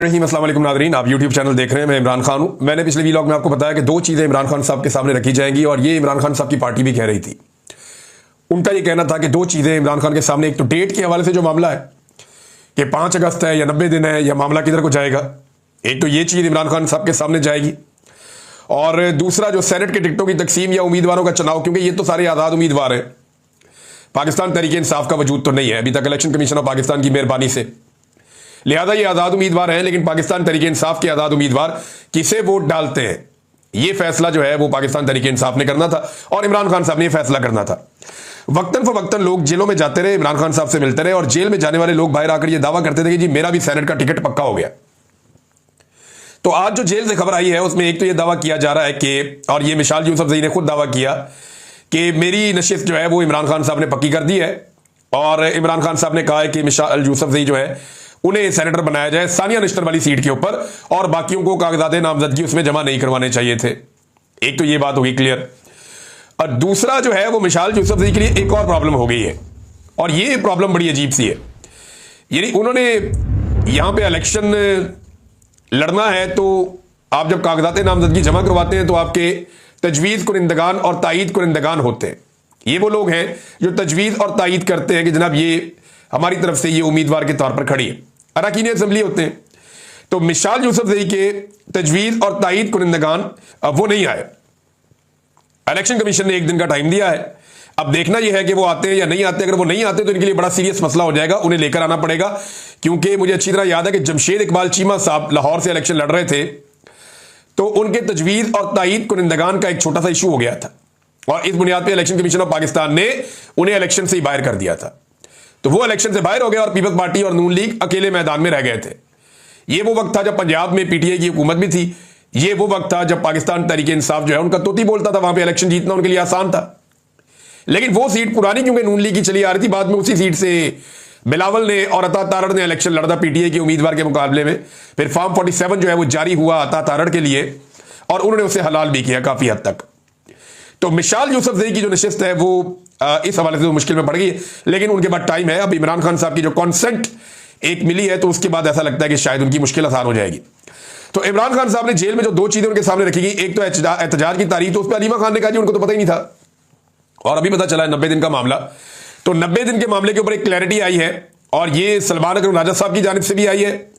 अस्सलाम वालेकुम नाज़रीन, आप YouTube चैनल देख रहे हैं। मैं इमरान खान हूं। मैंने पिछले व्लॉग में आपको बताया कि दो चीज़ें इमरान खान साहब के सामने रखी जाएंगी और ये इमरान खान साहब की पार्टी भी कह रही थी। उनका ये कहना था कि दो चीज़ें इमरान खान के सामने, एक तो डेट के हवाले से जो मामला है कि 5 अगस्त है या 90 दिन है या मामला किधर को जाएगा, एक तो ये चीज़ इमरान खान साहब के सामने जाएगी। और दूसरा जो सेनेट के टिकटों की तकसीम या उम्मीदवारों का चुनाव, क्योंकि ये तो सारे आज़ाद उम्मीदवार हैं, पाकिस्तान तहरीक इंसाफ का वजूद तो नहीं है अभी तक इलेक्शन कमीशन ऑफ पाकिस्तान की मेहरबानी से, लिहाजा ये आज़ाद उम्मीदवार हैं। लेकिन पाकिस्तान तहरीक इंसाफ के आज़ाद उम्मीदवार किसे वोट डालते हैं, ये फैसला जो है वो पाकिस्तान तहरीक इंसाफ ने करना था और इमरान खान साहब ने यह फैसला करना था। वक्तन फवक्तन लोग जेलों में जाते रहे, इमरान खान साहब से मिलते रहे और जेल में जाने वाले लोग बाहर आकर ये दावा करते थे कि जी मेरा भी सेनेट का टिकट पक्का हो गया। तो आज जो जेल से खबर आई है उसमें एक तो यह दावा किया जा रहा है कि, और ये मिशाल यूसुफजई ने खुद दावा किया कि मेरी नशिस्त जो है वो इमरान खान साहब ने पक्की कर दी है और इमरान खान साहब ने कहा है कि मिशाल यूसुफजई जो है उन्हें सेनेटर बनाया जाए सानिया निश्तर वाली सीट के ऊपर और बाकियों को कागजात नामजदगी उसमें जमा नहीं करवाने चाहिए थे। एक तो ये बात होगी क्लियर। और दूसरा जो है वो मिशाल यूसुफजई के लिए एक और प्रॉब्लम हो गई है और ये प्रॉब्लम बड़ी अजीब सी है। यानी उन्होंने यहां पे इलेक्शन लड़ना है तो आप जब कागजात नामजदगी जमा करवाते हैं तो आपके तजवीज़ कुरिंदगान और तायीद कुरिंदगान होते हैं। ये वो लोग हैं जो तजवीज़ और तायीद करते हैं कि जनाब ये हमारी तरफ से ये उम्मीदवार के तौर पर खड़ी है। अरकान असेंबली होते हैं। तो मिशाल यूसुफजई के तजवीज़ और तायीद कुरिंदगान वो नहीं आए। इलेक्शन कमीशन ने एक दिन का टाइम दिया है। अब देखना यह है कि वो आते हैं या नहीं आते। अगर वो नहीं आते तो इनके लिए बड़ा सीरियस मसला हो जाएगा, उन्हें लेकर आना पड़ेगा। क्योंकि मुझे अच्छी तरह याद है कि जमशेद इकबाल चीमा साहब लाहौर से इलेक्शन लड़ रहे थे तो उनके तजवीज़ और तायीद कुरिंदगान का एक छोटा सा इशू हो गया था और इस बुनियाद पर इलेक्शन कमीशन ऑफ पाकिस्तान ने उन्हें इलेक्शन से ही बाहर कर दिया था। तो वो इलेक्शन से बाहर हो गए और पीपल्स पार्टी और नून लीग अकेले मैदान में रह गए थे। ये वो वक्त था जब पंजाब में पीटीआई की हुकूमत भी थी। ये वो वक्त था जब पाकिस्तान तहरीक इंसाफ जो है उनका तोती बोलता था, वहां पे इलेक्शन जीतना उनके लिए आसान था। लेकिन वो सीट पुरानी क्योंकि नून लीग की चली आ रही थी, बाद में उसी सीट से बिलावल ने और अता तारड़ ने इलेक्शन लड़ा पीटीआई के उम्मीदवार के मुकाबले में। फिर फॉर्म 47 जो है वो जारी हुआ अता तारड़ के लिए और उन्होंने उसे हलाल भी किया काफी हद तक। तो मिशाल यूसुफजई की जो नशिस्त है वो इस हवाले से तो मुश्किल में पड़ गई है, लेकिन उनके बाद टाइम है। अब इमरान खान साहब की जो कॉन्सेंट एक मिली है तो उसके बाद ऐसा लगता है कि शायद उनकी मुश्किल आसान हो जाएगी। तो इमरान खान साहब ने जेल में जो दो चीजें उनके सामने रखी गई, एक तो एहतजाज की तारीख, तो उस पर अलीमा खान ने कहा जी उनको तो पता ही नहीं था और अभी पता चला है 90 दिन का मामला। तो 90 दिन के मामले के ऊपर एक क्लैरिटी आई है और ये सलमान अकरम राजा साहब की जानिब से भी आई है,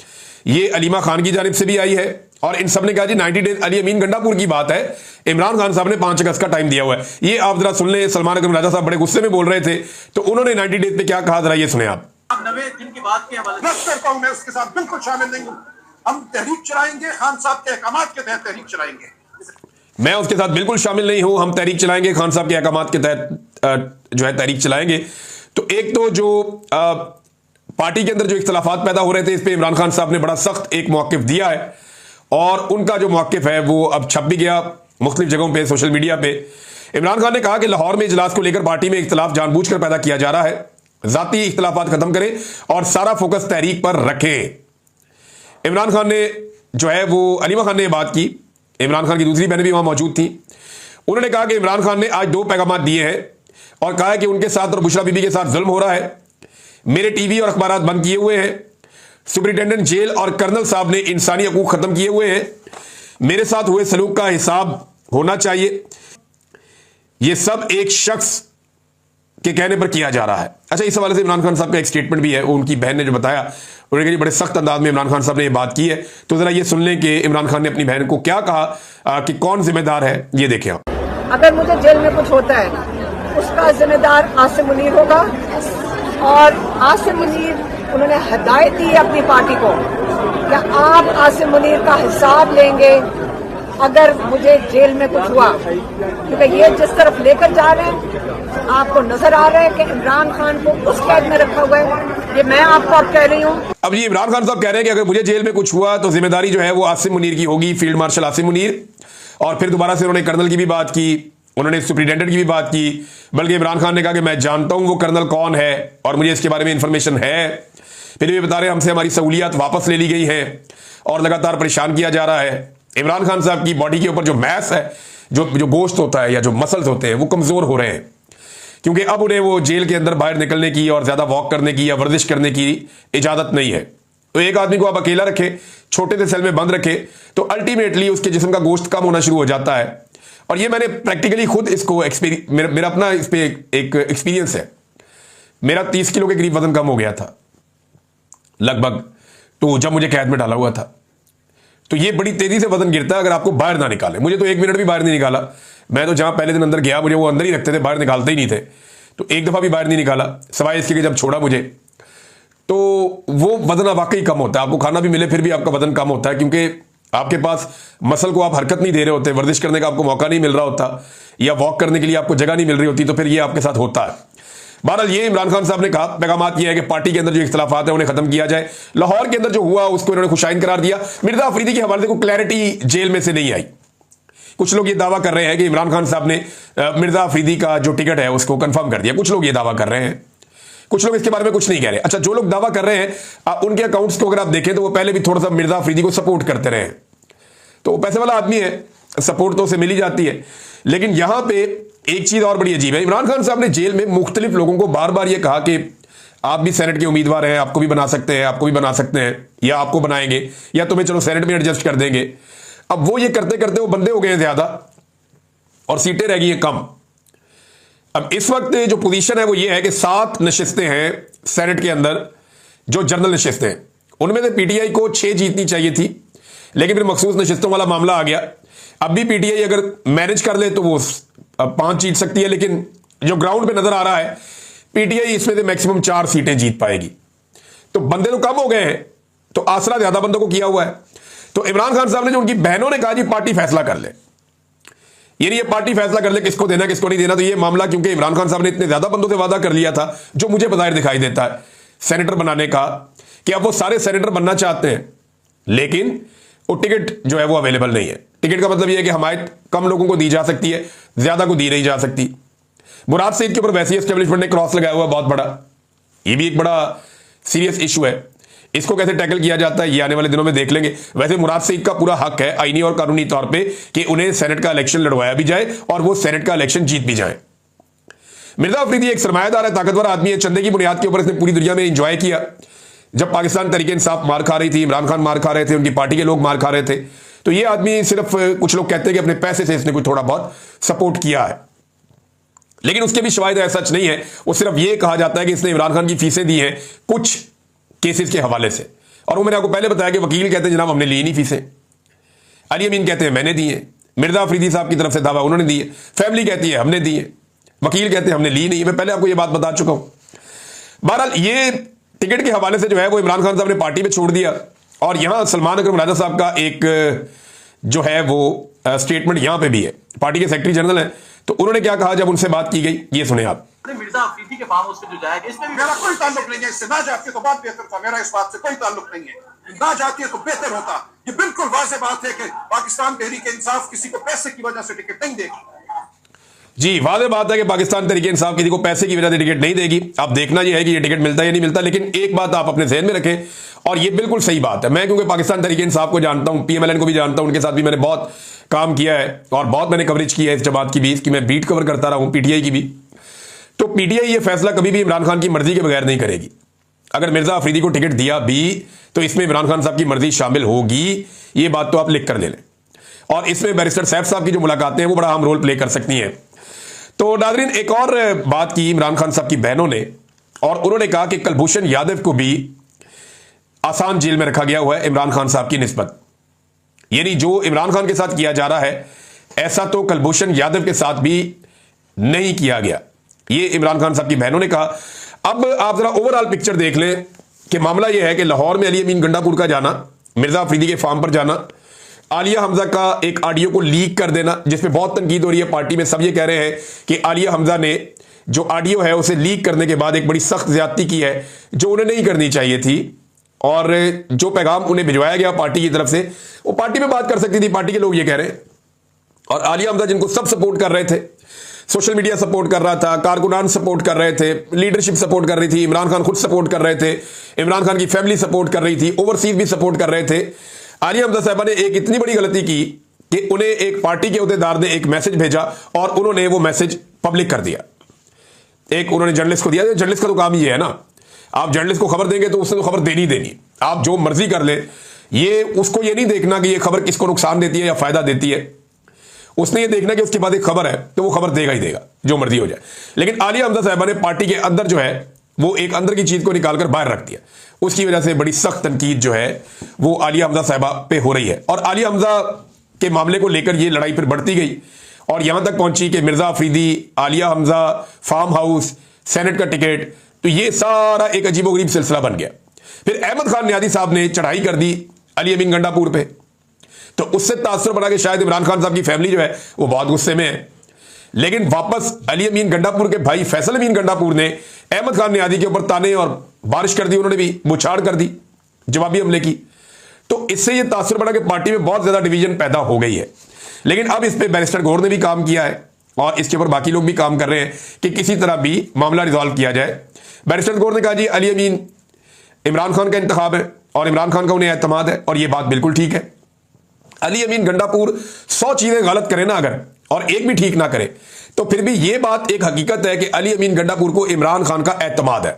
ये अलीमा खान की जानिब से भी आई है और इन सब ने कहा जी 90 डेज। अली अमीन गंडापुर की बात है, इमरान खान साहब ने 5 अगस्त का टाइम दिया हुआ है। ये आप जरा सुन ले, सलमान अकरम राजा साहब बड़े गुस्से में बोल रहे थे तो उन्होंने 90 डेज पे क्या कहा, जरा ये सुने आप। 90 दिन की बात के हवाले से मैं उसके साथ बिल्कुल शामिल नहीं हूं। हम तहरीक चलाएंगे, खान साहब के अहकामात के तहत तहरीक चलाएंगे। मैं उसके साथ बिल्कुल शामिल नहीं हूं, हम तहरीक चलाएंगे, खान साहब के अहकामात के तहत जो है तहरीक चलाएंगे। तो एक तो जो पार्टी के अंदर जो इख्तलाफात पैदा हो रहे थे इस पर इमरान खान साहब ने बड़ा सख्त एक मौक़िफ़ दिया है और उनका जो मौक़िफ़ है वो अब छप भी गया मुख्तलिफ जगहों पे, सोशल मीडिया पे। इमरान खान ने कहा कि लाहौर में इजलास को लेकर पार्टी में इख्तलाफ जानबूझकर पैदा किया जा रहा है, ज़ाती इख्तलाफात खत्म करें और सारा फोकस तहरीक पर रखें। इमरान खान ने जो है वो अलीमा खान ने बात की, इमरान खान की दूसरी बहनें भी वहां मौजूद थी। उन्होंने कहा कि इमरान खान ने आज 2 पैगाम दिए हैं और कहा है कि उनके साथ और बुशरा बीबी के साथ जुल्म हो रहा है, मेरे टीवी और अखबार बंद किए हुए हैं, सुपरिटेंडेंट जेल और कर्नल साहब ने इंसानी हकूक खत्म किए हुए हैं, मेरे साथ हुए सलूक का हिसाब होना चाहिए। यह सब एक शख्स के कहने पर किया जा रहा है। अच्छा, इस हवाले से इमरान खान साहब का एक स्टेटमेंट भी है, उनकी बहन ने जो बताया, उन्होंने कहा बड़े सख्त अंदाज में इमरान खान साहब ने यह बात की है। तो जरा ये सुन लें कि इमरान खान ने अपनी बहन को क्या कहा कि कौन जिम्मेदार है, ये देखें आप। अगर मुझे जेल में कुछ होता है उसका जिम्मेदार आसिम मुनीर होगा और आसिम मुनीर उन्होंने हिदायत दी है अपनी पार्टी को कि आप आसिम मुनीर का हिसाब लेंगे अगर मुझे जेल में कुछ हुआ, क्योंकि ये जिस तरफ लेकर जा रहे हैं आपको नजर आ रहा है कि इमरान खान को उस कैद में रखा हुआ है। ये मैं आपको अब कह रही हूँ। अब ये इमरान खान साहब कह रहे हैं कि अगर मुझे जेल में कुछ हुआ तो जिम्मेदारी जो है वो आसिम मुनीर की होगी, फील्ड मार्शल आसिम मुनीर। और फिर दोबारा से उन्होंने कर्नल की भी बात की, उन्होंने सुपरिटेंडेंट की भी बात की, बल्कि इमरान खान ने कहा कि मैं जानता हूं वो कर्नल कौन है और मुझे इसके बारे में इंफॉर्मेशन है। फिर भी बता रहे हमसे हमारी सहूलियात वापस ले ली गई हैं और लगातार परेशान किया जा रहा है। इमरान खान साहब की बॉडी के ऊपर जो मैस है, जो गोश्त होता है या जो मसल्स होते हैं वो कमजोर हो रहे हैं क्योंकि अब उन्हें वो जेल के अंदर बाहर निकलने की और ज्यादा वॉक करने की या वर्जिश करने की इजाजत नहीं है। तो एक आदमी को आप अकेला रखें, छोटे से सेल में बंद रखे तो अल्टीमेटली उसके जिस्म का गोश्त कम होना शुरू हो जाता है। और ये मैंने प्रैक्टिकली खुद इसको मेरा अपना इस पे एक एक्सपीरियंस है। मेरा 30 किलो के करीब वजन कम हो गया था लगभग, तो जब मुझे कैद में डाला हुआ था। तो ये बड़ी तेजी से वजन गिरता है अगर आपको बाहर ना निकाले। मुझे तो 1 मिनट भी बाहर नहीं निकाला। मैं तो जहां पहले दिन अंदर गया मुझे वो अंदर ही रखते थे, बाहर निकालते ही नहीं थे। तो एक दफा भी बाहर नहीं निकाला, सिवाय इसके कि जब छोड़ा मुझे तो वो वजन वाकई कम होता है। आपको खाना भी मिले फिर भी आपका वजन कम होता है, क्योंकि आपके पास मसल को आप हरकत नहीं दे रहे होते, वर्जिश करने का आपको मौका नहीं मिल रहा होता, या वॉक करने के लिए आपको जगह नहीं मिल रही होती। तो फिर ये आपके साथ होता है। बहरहाल ये इमरान खान साहब ने कहा, पैगामात ये है कि पार्टी के अंदर जो इख्तलाफात है उन्हें खत्म किया जाए। लाहौर के अंदर जो हुआ उसको इन्होंने खुशाइन करार दिया। मिर्जा अफरीदी के हवाले से कोई क्लैरिटी जेल में से नहीं आई। कुछ लोग ये दावा कर रहे हैं कि इमरान खान साहब ने मिर्जा अफरीदी का जो टिकट है उसको कंफर्म कर दिया। कुछ लोग ये दावा कर रहे हैं, कुछ लोग इसके बारे में कुछ नहीं कह रहे। अच्छा, जो लोग दावा कर रहे हैं उनके अकाउंट्स को अगर आप देखें तो वो पहले भी थोड़ा सा मिर्जा अफरीदी को सपोर्ट करते रहे हैं। तो पैसे वाला आदमी है, सपोर्ट तो उसे मिल ही जाती है। लेकिन यहां पे एक चीज और बड़ी अजीब है। इमरान खान साहब ने जेल में मुख्तलिफ लोगों को बार बार यह कहा कि आप भी सेनेट के उम्मीदवार हैं, आपको भी बना सकते हैं, आपको भी बना सकते हैं, या आपको बनाएंगे, या तुम्हें चलो सेनेट में एडजस्ट कर देंगे। अब वो ये करते करते वो बंदे हो गए ज्यादा और सीटें रह गई हैं कम। अब इस वक्त जो पोजीशन है वो ये है कि 7 नशिस्तें हैं सेनेट के अंदर जो जनरल नशिस्तें हैं, उनमें से पीटीआई को 6 जीतनी चाहिए थी, लेकिन फिर मखसूस नशिस्तों वाला मामला आ गया। अब भी पीटीआई अगर मैनेज कर ले तो वो 5 जीत सकती है, लेकिन जो ग्राउंड पे नजर आ रहा है पीटीआई इसमें से मैक्सिमम 4 सीटें जीत पाएगी। तो बंदे तो कम हो गए हैं, तो आसरा ज्यादा बंदों को किया हुआ है। तो इमरान खान साहब ने जो उनकी बहनों ने कहा जी पार्टी फैसला कर ले, यानी ये पार्टी फैसला कर ले किसको देना किसको नहीं देना। तो ये मामला क्योंकि इमरान खान साहब ने इतने ज्यादा बंदों से वादा कर लिया था, जो मुझे बज़ाहिर दिखाई देता है सेनेटर बनाने का, कि अब वो सारे सेनेटर बनना चाहते हैं, लेकिन वो टिकट जो है वो अवेलेबल नहीं है। टिकट का मतलब ये है कि हमायत कम लोगों को दी जा सकती है, ज्यादा को दी नहीं जा सकती। मुराद सईद के ऊपर वैसे एस्टेब्लिशमेंट ने क्रॉस लगाया हुआ बहुत बड़ा, ये भी एक बड़ा सीरियस इशू है। इसको कैसे टैकल किया जाता है ये आने वाले दिनों में देख लेंगे। वैसे मुराद सईद का पूरा हक है आईनी और कानूनी तौर पे कि उन्हें सेनेट का इलेक्शन लड़वाया भी जाए और वो सेनेट का इलेक्शन जीत भी जाए। मिर्जा अफरीदी एक सरमायादार है, ताकतवर आदमी है, चंदे की बुनियाद के ऊपर इसने पूरी दुनिया में एंजॉय किया। जब पाकिस्तान तहरीक इंसाफ मार खा रही थी, इमरान खान मार खा रहे थे, उनकी पार्टी के लोग मार खा रहे थे, तो ये आदमी सिर्फ कुछ लोग कहते हैं कि अपने पैसे से इसने कुछ थोड़ा बहुत सपोर्ट किया है, लेकिन उसके भी शवाहिद है सच नहीं है। वो सिर्फ ये कहा जाता है कि इसने इमरान खान की फीसें दी हैं कुछ केसेस के हवाले से, और वो मैंने आपको पहले बताया कि वकील कहते हैं जनाब हमने ली नहीं फीसें, अली अमीन कहते हैं मैंने दी है, मिर्जा अफरीदी साहब की तरफ से दावा उन्होंने दी है, फैमिली कहती है हमने दी है, वकील कहते हैं हमने ली नहीं। मैं पहले आपको ये बात बता चुका हूं। बहरहाल ये टिकट के हवाले से जो है वो इमरान खान साहब ने पार्टी में छोड़ दिया, और यहां सलमान अकरम राजा साहब का एक जो है वो स्टेटमेंट यहां पे भी है, पार्टी के सेक्रेटरी जनरल है, तो उन्होंने क्या कहा जब उनसे बात की गई, ये सुने आप। मिर्जा अफरीदी के फार्म हाउस पे जो जाएगा इसमें भी मेरा कोई ताल्लुक नहीं है इससे, ना जाती तो बात बेहतर था, मेरा इस बात से कोई ताल्लुक नहीं है, ना जाती है तो बेहतर होता। ये बिल्कुल वाज़ेह बात है कि पाकिस्तान तहरीक इंसाफ किसी को पैसे की वजह से टिकट नहीं देगी। जी वाज़ेह बात है कि पाकिस्तान तहरीक इंसाफ किसी को पैसे की वजह से टिकट नहीं देगी। अब देखना यह है कि ये टिकट मिलता है या नहीं मिलता, लेकिन एक बात आप अपने ज़हन में रखें, और ये बिल्कुल सही बात है। मैं क्योंकि पाकिस्तान तहरीक इंसाफ को जानता हूं, पीएमएलएन को भी जानता हूं, उनके साथ भी मैंने बहुत काम किया है और बहुत मैंने कवरेज किया है इस जमात की भी, इसकी मैं बीट कवर करता रहा हूं, पीटीआई की भी। तो पीटीआई ये फैसला कभी भी इमरान खान की मर्जी के बगैर नहीं करेगी। अगर मिर्जा अफरीदी को टिकट दिया भी तो इसमें इमरान खान साहब की मर्जी शामिल होगी, ये बात तो आप लिख कर ले लें। और इसमें बैरिस्टर सैफ साहब की जो मुलाकातें हैं वो बड़ा अहम रोल प्ले कर सकती हैं। तो नाज़रीन एक और बात की इमरान खान साहब की बहनों ने, और उन्होंने कहा कि कुलभूषण यादव को भी आसान जेल में रखा गया हुआ है इमरान खान साहब की निस्बत, यानी जो इमरान खान के साथ किया जा रहा है ऐसा तो कुलभूषण यादव के साथ भी नहीं किया गया, ये इमरान खान साहब की बहनों ने कहा। अब आप जरा ओवरऑल पिक्चर देख लें कि मामला यह है कि लाहौर में अली अमीन गंडापुर का जाना, मिर्जा अफरीदी के फार्म पर जाना, आलिया हमजा का एक ऑडियो को लीक कर देना, जिसमें बहुत तनकीद हो रही है पार्टी में, सब ये कह रहे हैं कि आलिया हमजा ने जो ऑडियो है उसे लीक करने के बाद एक बड़ी सख्त ज्यादती की है जो उन्हें नहीं करनी चाहिए थी, और जो पैगाम उन्हें भिजवाया गया पार्टी की तरफ से वो पार्टी में बात कर सकती थी, पार्टी के लोग ये कह रहे हैं। और आलिया हमजा जिनको सब सपोर्ट कर रहे थे, सोशल मीडिया सपोर्ट कर रहा था, कारकुनान सपोर्ट कर रहे थे, लीडरशिप सपोर्ट कर रही थी, इमरान खान खुद सपोर्ट कर रहे थे, इमरान खान की फैमिली सपोर्ट कर रही थी, ओवरसीज भी सपोर्ट कर रहे थे। आलिया हमजा साहबा ने एक इतनी बड़ी गलती की कि उन्हें एक पार्टी के अहदेदार ने एक मैसेज भेजा और उन्होंने वो मैसेज पब्लिक कर दिया। एक उन्होंने जर्नलिस्ट को दिया, जर्नलिस्ट का तो काम ये है ना, आप जर्नलिस्ट को खबर देंगे तो उसने तो खबर देनी देनी, आप जो मर्जी कर ले, ये उसको ये नहीं देखना कि ये खबर किसको नुकसान देती है या फायदा देती है, उसने ये देखना कि उसके बाद एक खबर है तो वो खबर देगा ही देगा, जो मर्जी हो जाए। लेकिन आलिया हमजा साहिबा ने पार्टी के अंदर जो है वो एक अंदर की चीज को निकालकर बाहर रख दिया, उसकी वजह से बड़ी सख्त तनकीद जो है वो आलिया हमजा साहिबा पे हो रही है। और आलिया हमजा के मामले को लेकर ये लड़ाई फिर बढ़ती गई और यहां तक पहुंची कि Mirza Afridi, Aliya Hamza, farm house, senate का टिकट, तो ये सारा एक अजीबोगरीब सिलसिला बन गया। फिर अहमद खान नियाज़ी साहब ने चढ़ाई कर दी अली अमीन गंडापुर पे, तो उससे तासुर बना कि शायद इमरान खान साहब की फैमिली जो है वो बहुत गुस्से में है। लेकिन वापस अली अमीन गंडापुर के भाई फैसल अमीन गंडापुर ने अहमद खान नियाज़ी के ऊपर ताने और बारिश कर दी, उन्होंने भी बुछाड़ कर दी जवाबी हमले की। तो इससे यह तासुर बना कि पार्टी में बहुत ज्यादा डिवीजन पैदा हो गई है। लेकिन अब इस पर बैरिस्टर गौर ने भी काम किया है और इसके ऊपर बाकी लोग भी काम कर रहे हैं कि किसी तरह भी मामला रिजॉल्व किया जाए। बैरिस्टर गौर ने कहा जी अली अमीन इमरान खान का इंतखाब है और इमरान खान का उन्हें एतमाद है और यह बात बिल्कुल ठीक है। अली अमीन गंडापुर 100 चीजें गलत करे ना अगर और एक भी ठीक ना करे तो फिर भी यह बात एक हकीकत है कि अली अमीन गंडापुर को इमरान खान का एतमाद है।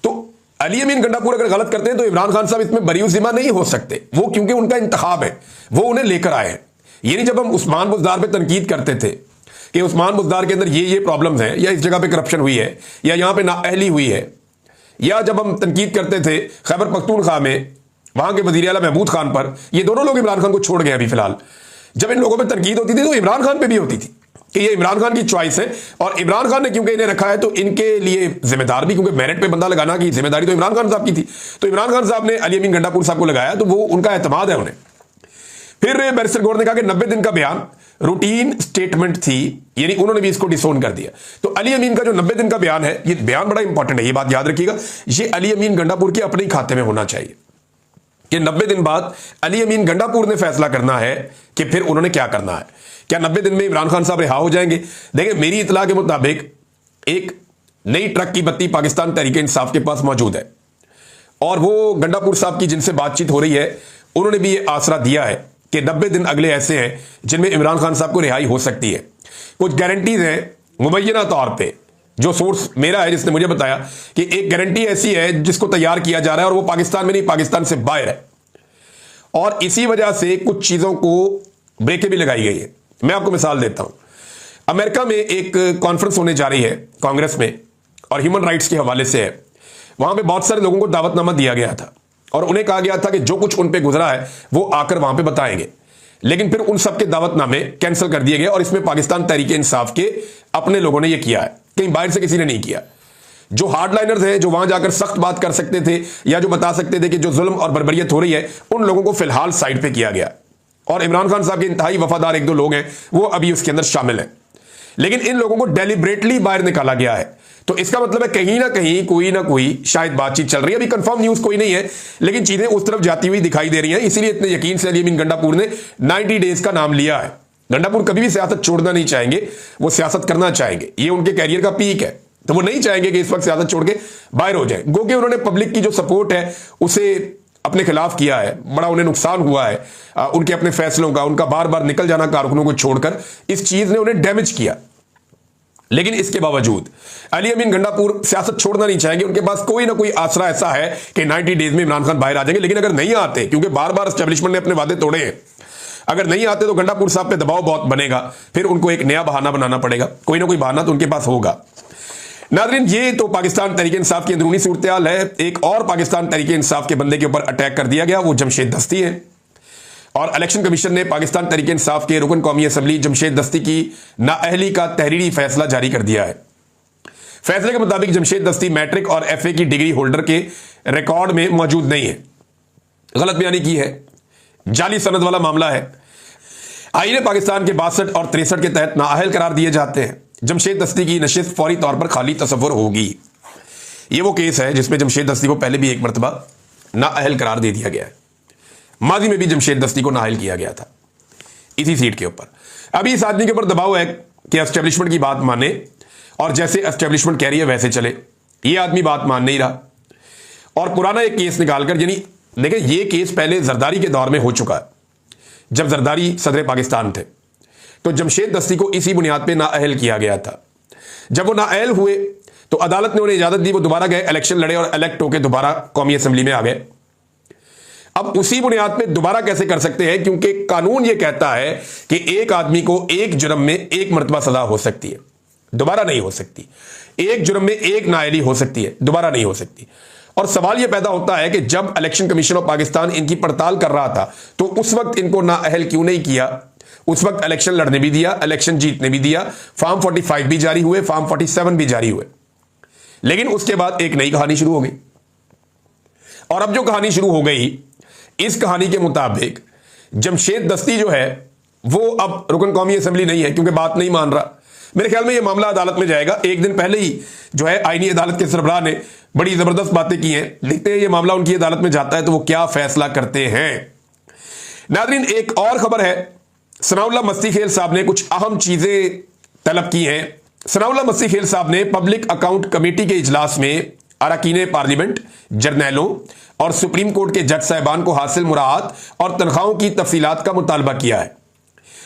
तो अली अमीन गंडापुर अगर गलत करते हैं तो इमरान खान साहब इसमें बरी जिम्मा नहीं हो सकते, वो क्योंकि उनका इंतखाब है, वो उन्हें लेकर आए हैं। ये नहीं जब हम उस्मान बुज़दार पे तनकीद करते थे कि उस्मान बुज़दार के अंदर ये प्रॉब्लम्स हैं या इस जगह पे करप्शन हुई है या यहां पे नाअहली हुई है, या जब हम तनकीद करते थे खैबर पख्तूनख्वा में वहां के वज़ीर आला महमूद खान पर, ये दोनों लोग इमरान खान को छोड़ गए अभी फिलहाल। जब इन लोगों पर तनकीद होती थी तो इमरान खान पे भी होती थी कि ये इमरान खान की चॉइस है और इमरान खान ने क्योंकि इन्हें रखा है तो इनके लिए जिम्मेदार भी, क्योंकि मेरिट पे बंदा लगाना की जिम्मेदारी तो इमरान खान साहब की थी, तो इमरान खान साहब ने अली अमीन गंडापुर साहब को लगाया तो वो उनका एतमाद है उन्हें। फिर बैरिस्टर गौर ने कहा कि 90 दिन का बयान रूटीन स्टेटमेंट थी, यानी उन्होंने भी इसको डिसोन कर दिया। तो अली अमीन का जो 90 दिन का बयान है, ये बयान बड़ा इंपॉर्टेंट है, ये बात याद रखिएगा, ये अली अमीन गंडापुर के अपने ही खाते में होना चाहिए कि 90 दिन बाद अली अमीन गंडापुर ने फैसला करना है कि फिर उन्होंने क्या करना है। क्या 90 दिन में इमरान खान साहब रिहा हो जाएंगे? देखिए मेरी इतला के मुताबिक एक नई ट्रक की बत्ती पाकिस्तान तहरीक इंसाफ के पास मौजूद है और वो गंडापुर साहब की जिनसे बातचीत हो रही है उन्होंने भी ये आसरा दिया है कि 90 दिन अगले ऐसे हैं जिनमें इमरान खान साहब को रिहाई हो सकती है। कुछ गारंटीज हैं मुबैना तौर पे, जो सोर्स मेरा है जिसने मुझे बताया कि एक गारंटी ऐसी है जिसको तैयार किया जा रहा है और वो पाकिस्तान में नहीं पाकिस्तान से बाहर है और इसी वजह से कुछ चीजों को ब्रेकें भी लगाई गई है। मैं आपको मिसाल देता हूं, अमेरिका में एक कॉन्फ्रेंस होने जा रही है कांग्रेस में और ह्यूमन राइट्स के हवाले से है, वहां पे बहुत सारे लोगों को दावतनामा दिया गया था और उन्हें कहा गया था कि जो कुछ उन पे गुजरा है वो आकर वहां पे बताएंगे, लेकिन फिर उन सबके दावतनामे कैंसिल कर दिए गए और इसमें पाकिस्तान तहरीक इंसाफ के अपने लोगों ने यह किया है, कहीं बाहर से किसी ने नहीं किया। जो हार्डलाइनर्स हैं जो वहां जाकर सख्त बात कर सकते थे या जो बता सकते थे कि जो जुल्म और बर्बरियत हो रही है, उन लोगों को फिलहाल साइड पे किया गया और इमरान खान साहब के इंतहाई वफादार एक दो लोग हैं वो अभी उसके अंदर शामिल हैं, लेकिन इन लोगों को डेलिब्रेटली बाहर निकाला गया है। तो इसका मतलब है कहीं ना कहीं कोई ना कोई शायद बातचीत चल रही है, अभी कंफर्म न्यूज कोई नहीं है लेकिन चीजें उस तरफ जाती हुई दिखाई दे रही हैं। इसीलिए इतने यकीन से अली अमीन गंडापुर ने 90 डेज का नाम लिया है। गंडापुर कभी भी सियासत छोड़ना नहीं चाहेंगे, वो सियासत करना चाहेंगे, ये उनके कैरियर का पीक है, तो वो नहीं चाहेंगे कि इस वक्त सियासत छोड़ के बाहर हो जाए। गो कि उन्होंने पब्लिक की जो सपोर्ट है उसे अपने खिलाफ किया है, बड़ा उन्हें नुकसान हुआ है उनके अपने फैसलों का, उनका बार बार निकल जाना कारकुनों को छोड़कर, इस चीज ने उन्हें डैमेज किया। लेकिन इसके बावजूद अली अमीन गंडापुर सियासत छोड़ना नहीं चाहेंगे, उनके पास कोई ना कोई आसरा ऐसा है कि 90 डेज में इमरान खान बाहर आ जाएंगे। लेकिन अगर नहीं आते, क्योंकि बार बार एस्टेब्लिशमेंट ने अपने वादे तोड़े हैं, अगर नहीं आते तो गंडापुर साहब पे दबाव बहुत बनेगा, फिर उनको एक नया बहाना बनाना पड़ेगा, कोई ना कोई बहाना तो उनके पास होगा। नाज़रीन, ये तो पाकिस्तान तहरीक इंसाफ की अंदरूनी सूरत-ए-हाल है। एक और पाकिस्तान तहरीक इंसाफ के बंदे के ऊपर अटैक कर दिया गया, वो जमशेद दस्ती है और इलेक्शन कमीशन ने पाकिस्तान तहरीक इंसाफ के रुकन कौमी असम्बली जमशेद दस्ती की नाअहली का तहरीरी फैसला जारी कर दिया है। फैसले के मुताबिक जमशेद दस्ती मैट्रिक और FA की डिग्री होल्डर के रिकॉर्ड में मौजूद नहीं है। गलत बयानी की है, जाली सनद वाला मामला है। आईने पाकिस्तान के 62 और 63 के तहत नाअहल करार दिए जाते हैं। जमशेद दस्ती की नशिस्त फौरी तौर पर खाली तसव्वुर होगी। यह वो केस है जिसमें जमशेद दस्ती को पहले भी एक मरतबा नाअहल करार दे दिया गया है। माजी में भी जमशेद दस्ती को नाअहल किया गया था इसी सीट के ऊपर। अभी इस आदमी के ऊपर दबाव है कि एस्टेब्लिशमेंट की बात माने और जैसे एस्टेब्लिशमेंट कह रही है वैसे चले। ये आदमी बात मान नहीं रहा और पुराना एक केस निकालकर, यानी देखिए ये केस पहले जरदारी के दौर में हो चुका है, जब जरदारी सदर पाकिस्तान थे तो जमशेद दस्ती को इसी बुनियाद पे नाअहल किया गया था। जब वो नाअहल हुए तो अदालत ने उन्हें इजाजत दी, वो दोबारा गए, इलेक्शन लड़े और इलेक्ट होकर दोबारा कौमी असम्बली में आ गए। अब उसी बुनियाद पे दोबारा कैसे कर सकते हैं, क्योंकि कानून ये कहता है कि एक आदमी को एक जुर्म में एक मरतबा सजा हो सकती है, दोबारा नहीं हो सकती। एक जुर्म में एक नाअहली हो सकती है, दोबारा नहीं हो सकती। और सवाल यह पैदा होता है कि जब इलेक्शन कमीशन ऑफ पाकिस्तान इनकी पड़ताल कर रहा था तो उस वक्त इनको नाअहल क्यों नहीं किया? उस वक्त इलेक्शन लड़ने भी दिया, इलेक्शन जीतने भी दिया, फॉर्म 45 भी जारी हुए, फॉर्म 47 भी जारी हुए। लेकिन उसके बाद एक नई कहानी शुरू हो गई। और अब जो कहानी शुरू हो गई, इस कहानी के मुताबिक जमशेद दस्ती जो है वो अब रुकन कौमी असेंबली नहीं है, क्योंकि बात नहीं मान रहा। मेरे ख्याल में यह मामला अदालत में जाएगा। एक दिन पहले ही जो है आईनी अदालत के सरबराह ने बड़ी जबरदस्त बातें की हैं। देखते हैं ये मामला उनकी अदालत में जाता है तो वो क्या फैसला करते हैं। नाज़रीन, एक और खबर है, सनाउल्लाह मस्ती खेल साहब ने कुछ अहम चीजें तलब की हैं। सनाउल्लाह मस्ती खेल साहब ने पब्लिक अकाउंट कमेटी के इजलास में अरकान पार्लियामेंट, जर्नैलों और सुप्रीम कोर्ट के जज साहिबान को हासिल मुराद और तनख्वाहों की तफसीलात का मुतालबा किया है।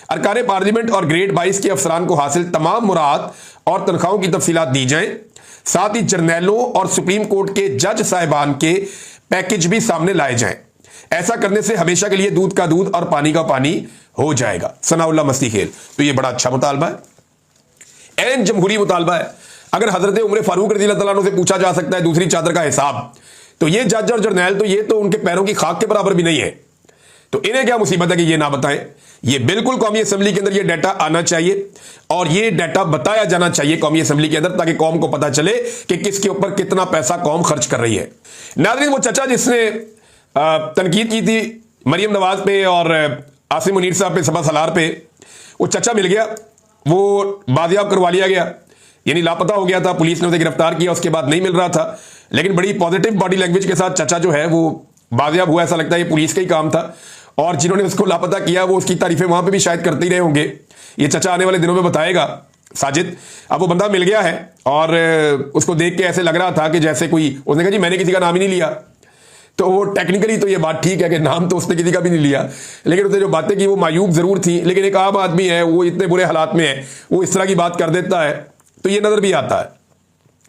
अरकान पार्लियामेंट और ग्रेड 22 के अफसरान को हासिल तमाम मुराद और तनख्वाहों की तफसीलात दी जाएं। साथ ही जर्नैलों और सुप्रीम कोर्ट के जज साहिबान के पैकेज भी सामने लाए जाएं। ऐसा करने से हमेशा के लिए दूध का दूध और पानी का पानी हो जाएगा। सनाउल्लाह मस्ती खेल, तो यह बड़ा अच्छा मुतालबा है, एन जमहूरी मुतालबा है। अगर हजरत उमर फारूक रज़ी अल्लाह तआला से पूछा जा सकता है दूसरी चादर का हिसाब, तो ये जज और जर्नैल तो ये तो उनके पैरों की खाक के बराबर भी नहीं है। तो इन्हें क्या मुसीबत है कि ये ना बताएं? ये बिल्कुल कौमी असेंबली के अंदर ये डाटा आना चाहिए और ये डाटा बताया जाना चाहिए कौमी असेंबली के अंदर, ताकि कौम को पता चले कि किसके ऊपर कितना पैसा कौम खर्च कर रही है। नाज़रीन, वो चचा जिसने तनकीद की थी मरियम नवाज पे और आसिम मुनीर साहब पे, सभा सलार पे, वो चचा मिल गया, वो बाजियाब करवा लिया गया, यानी लापता हो गया था। पुलिस ने उसे गिरफ्तार किया, उसके बाद नहीं मिल रहा था, लेकिन बड़ी पॉजिटिव बॉडी लैंग्वेज के साथ चचा जो है वो बाजियाब हुआ। ऐसा लगता है ये पुलिस का ही काम था, और जिन्होंने उसको लापता किया वो उसकी तारीफें वहां पे भी शायद करते ही रहे होंगे। ये चचा आने वाले दिनों में बताएगा साजिद। अब वो बंदा मिल गया है और उसको देख के ऐसे लग रहा था कि जैसे कोई, उसने कहा जी मैंने किसी का नाम ही नहीं लिया। तो वो टेक्निकली तो ये बात ठीक है कि नाम तो उसने किसी का भी नहीं लिया, लेकिन उसने जो बातें की वो मायूब जरूर थी। लेकिन एक आम आदमी है, वो इतने बुरे हालात में है, वो इस तरह की बात कर देता है, तो ये नजर भी आता है,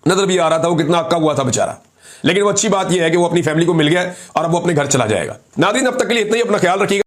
नजर भी आ रहा था वो कितना अक्का हुआ था बेचारा। लेकिन वो अच्छी बात यह है कि वो अपनी फैमिली को मिल गया और अब वो अपने घर चला जाएगा। नाज़रीन, अब तक के लिए इतना ही, अपना ख्याल रखिएगा।